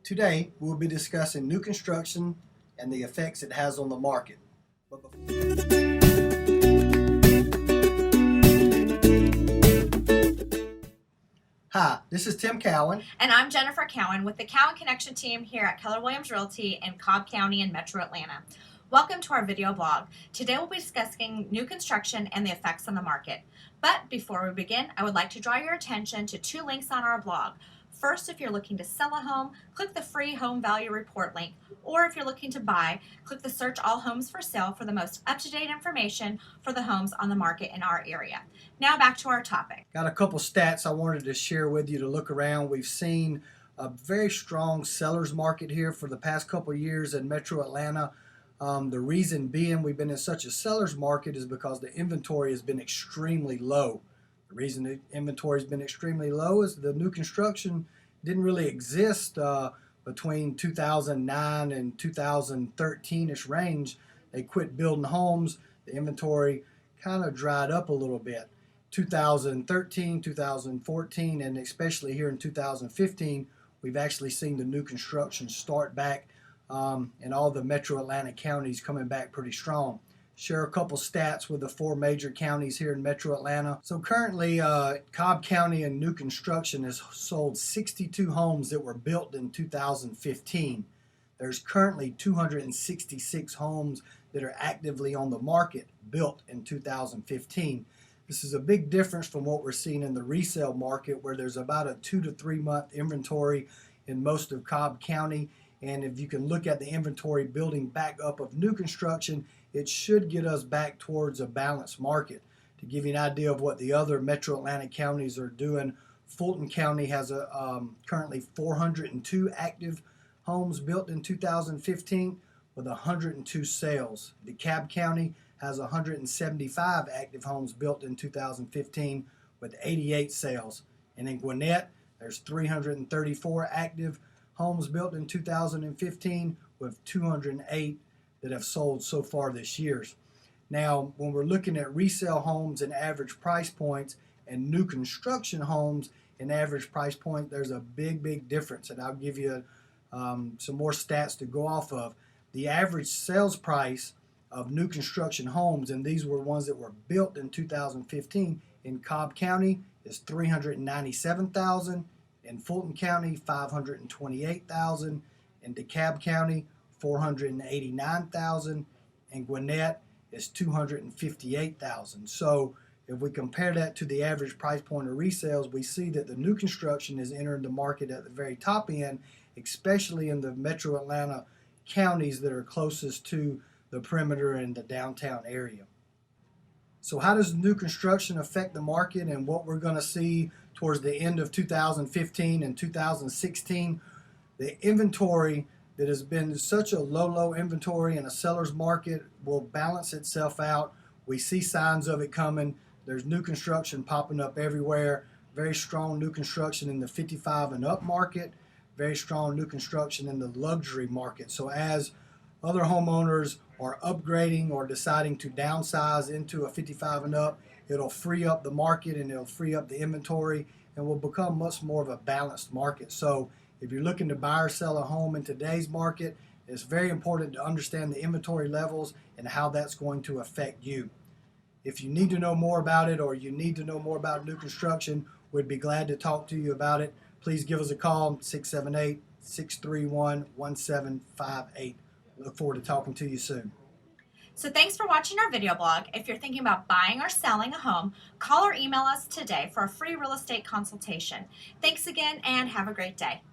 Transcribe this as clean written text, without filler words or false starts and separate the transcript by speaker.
Speaker 1: Today, we'll be discussing new construction and the effects it has on the market. Hi, this is Tim Cowan.
Speaker 2: And I'm Jennifer Cowan with the Cowan Connection team here at Keller Williams Realty in Cobb County in Metro Atlanta. Welcome to our video blog. Today we'll be discussing new construction and the effects on the market. But before we begin, I would like to draw your attention to two links on our blog. First, if you're looking to sell a home, click the free home value report link. Or if you're looking to buy, click the search all homes for sale for the most up-to-date information for the homes on the market in our area. Now back to our topic.
Speaker 1: Got a couple stats I wanted to share with you to look around. We've seen a very strong seller's market here for the past couple years in Metro Atlanta. The reason being we've been in such a seller's market is because the inventory has been extremely low. The reason the inventory has been extremely low is the new construction didn't really exist between 2009 and 2013-ish range. They quit building homes. The inventory kind of dried up a little bit. 2013, 2014, and especially here in 2015, we've actually seen the new construction start back and all the Metro Atlanta counties coming back pretty strong. Share a couple stats with the four major counties here in Metro Atlanta. So currently, Cobb County in new construction has sold 62 homes that were built in 2015. There's currently 266 homes that are actively on the market built in 2015. This is a big difference from what we're seeing in the resale market, where there's about a 2 to 3 month inventory in most of Cobb County. And if you can look at the inventory building back up of new construction, it should get us back towards a balanced market. To give you an idea of what the other Metro Atlanta counties are doing, Fulton County has currently 402 active homes built in 2015 with 102 sales. DeKalb County has 175 active homes built in 2015 with 88 sales. And in Gwinnett, there's 334 active homes built in 2015 with 208 that have sold so far this year. Now, when we're looking at resale homes and average price points and new construction homes and average price point, there's a big difference. And I'll give you some more stats to go off of. The average sales price of new construction homes, and these were ones that were built in 2015 in Cobb County, is $397,000. In Fulton County, $528,000. In DeKalb County, $489,000. And Gwinnett is $258,000. So if we compare that to the average price point of resales, we see that the new construction is entering the market at the very top end, especially in the Metro Atlanta counties that are closest to the perimeter and the downtown area. So how does new construction affect the market and what we're going to see towards the end of 2015 and 2016? The inventory that has been such a low inventory in a seller's market will balance itself out. We see signs of it coming. There's new construction popping up everywhere. Very strong new construction in the 55 and up market. Very strong new construction in the luxury market. So as other homeowners are upgrading or deciding to downsize into a 55 and up, it'll free up the market and it'll free up the inventory and will become much more of a balanced market. So if you're looking to buy or sell a home in today's market, it's very important to understand the inventory levels and how that's going to affect you. If you need to know more about it or you need to know more about new construction, we'd be glad to talk to you about it. Please give us a call, 678-631-1758. Look forward to talking to you soon.
Speaker 2: So thanks for watching our video blog. If you're thinking about buying or selling a home, call or email us today for a free real estate consultation. Thanks again and have a great day.